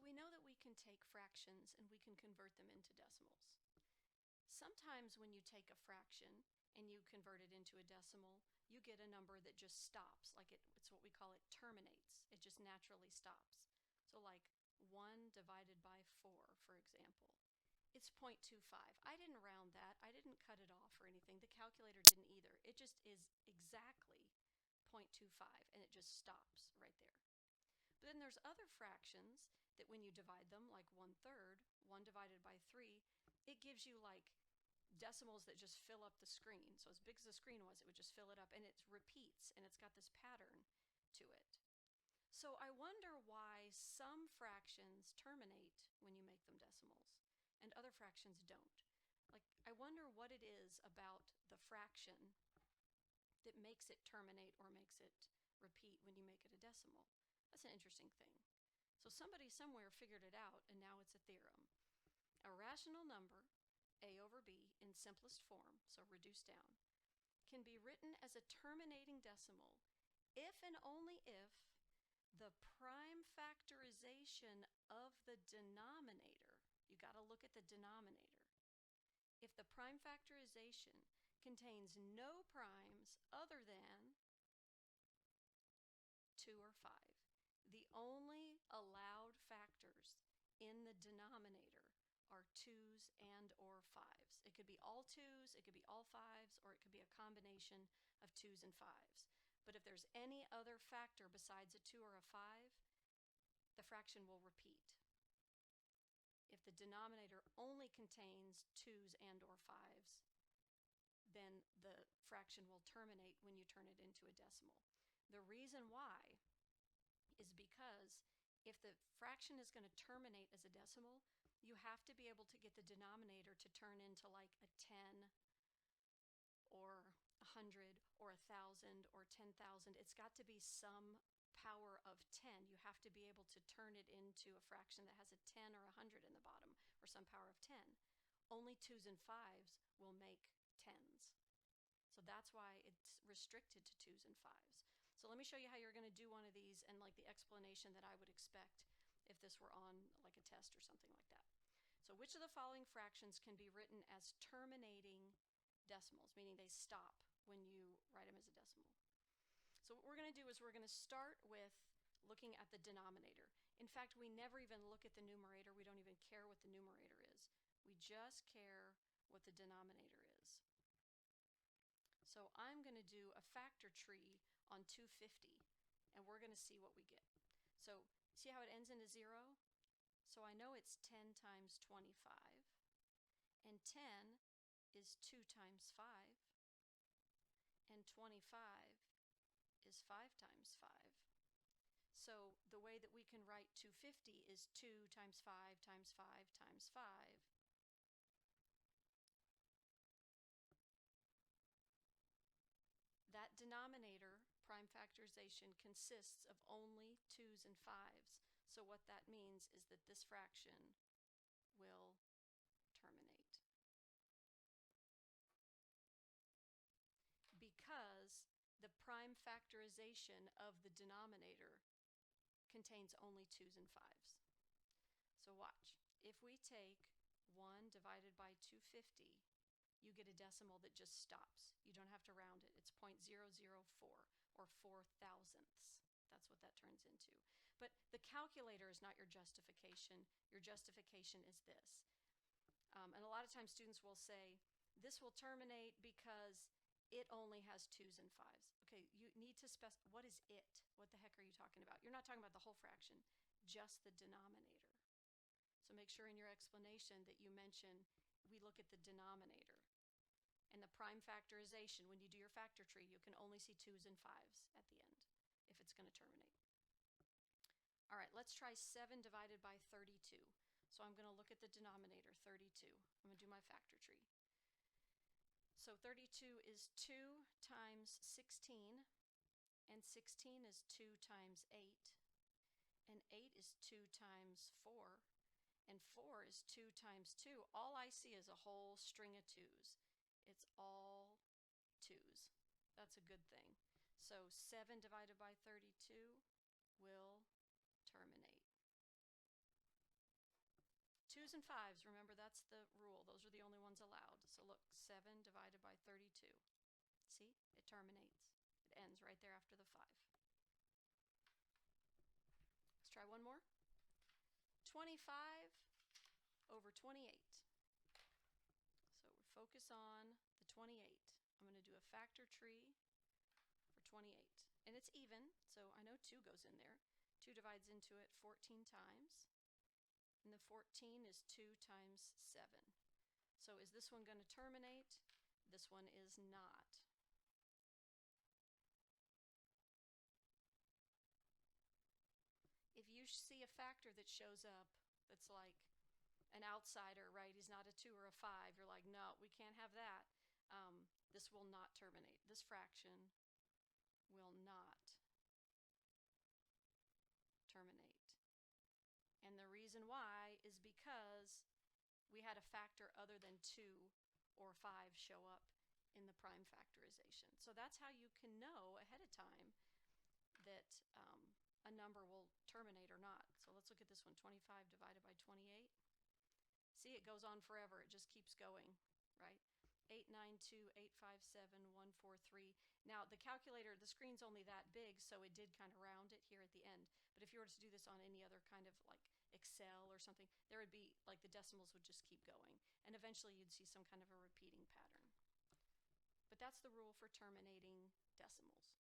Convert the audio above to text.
So we know that we can take fractions and we can convert them into decimals. Sometimes when you take a fraction and you convert it into a decimal, you get a number that just stops, like it's what we call it terminates. It just naturally stops. So like 1 divided by 4, for example. It's 0.25. I didn't round that. I didn't cut it off or anything. The calculator didn't either. It just is exactly 0.25 and it just stops right there. But then there's other fractions that when you divide them, like 1/3, 1 divided by 3, it gives you like decimals that just fill up the screen. So as big as the screen was, it would just fill it up, and it repeats, and it's got this pattern to it. So I wonder why some fractions terminate when you make them decimals, and other fractions don't. Like, I wonder what it is about the fraction that makes it terminate or makes it repeat when you make it a decimal. That's an interesting thing. So somebody somewhere figured it out, and now it's a theorem. A rational number, a over b, in simplest form, so reduced down, can be written as a terminating decimal if and only if the prime factorization of the denominator, you got to look at the denominator, if the prime factorization contains no primes other than 2 or 5. The only allowed factors in the denominator are 2's and or 5's. It could be all 2's, it could be all 5's, or it could be a combination of 2's and 5's. But if there's any other factor besides a 2 or a 5, the fraction will repeat. If the denominator only contains 2's and or 5's, then the fraction will terminate when you turn it into a decimal. The reason why is because if the fraction is going to terminate as a decimal, you have to be able to get the denominator to turn into like a 10 or 100 or 1,000 or 10,000. It's got to be some power of 10. You have to be able to turn it into a fraction that has a 10 or 100 in the bottom, or some power of 10. Only 2's and 5's will make 10's. So that's why it's restricted to 2's and 5's. So let me show you how you're going to do one of these, and like the explanation that I would expect if this were on like a test or something like that. So which of the following fractions can be written as terminating decimals, meaning they stop when you write them as a decimal? So what we're going to do is we're going to start with looking at the denominator. In fact, we never even look at the numerator. We don't even care what the numerator is. We just care what the denominator is. So I'm going to do a factor tree on 250, and we're going to see what we get. So see how it ends in a 0? So I know it's 10 times 25, and 10 is 2 times 5, and 25 is 5 times 5. So the way that we can write 250 is 2 times 5 times 5 times 5. That denominator, prime factorization, consists of only 2's and 5's. So what that means is that this fraction will terminate. Because the prime factorization of the denominator contains only 2's and 5's. So watch. If we take 1 divided by 250, you get a decimal that just stops. You don't have to round it. It's 0.004 or 4 thousandths. That's what that turns into. But the calculator is not your justification. Your justification is this. And a lot of times students will say, this will terminate because it only has 2's and 5's. Okay, you need to specify, what is it? What the heck are you talking about? You're not talking about the whole fraction, just the denominator. So make sure in your explanation that you mention, we look at the denominator. And the prime factorization, when you do your factor tree, you can only see 2's and 5's at the end if it's going to terminate. All right, let's try 7 divided by 32. So I'm going to look at the denominator, 32. I'm going to do my factor tree. So 32 is 2 times 16, and 16 is 2 times 8, and 8 is 2 times 4, and 4 is 2 times 2. All I see is a whole string of 2's. It's all 2's. That's a good thing. So 7 divided by 32 will terminate. 2's and 5's, remember that's the rule. Those are the only ones allowed. So look, 7 divided by 32. See, it terminates. It ends right there after the 5. Let's try one more. 25 over 28. So we focus on the 28. I'm going to do a factor tree for 28. And it's even, so I know 2 goes in there. 2 divides into it 14 times. And the 14 is 2 times 7. So is this one going to terminate? This one is not. If you see a factor that shows up that's like an outsider, right? He's not a 2 or a 5. You're like, no, we can't have that. This will not terminate. This fraction will not terminate. And the reason why is because we had a factor other than 2 or 5 show up in the prime factorization. So that's how you can know ahead of time that a number will terminate or not. So let's look at this one, 25 divided by 28. See, it goes on forever. It just keeps going, right? 892, 857, 143. Now, the calculator, the screen's only that big, so it did kind of round it here at the end. But if you were to do this on any other kind of like Excel or something, there would be, like the decimals would just keep going. And eventually you'd see some kind of a repeating pattern. But that's the rule for terminating decimals.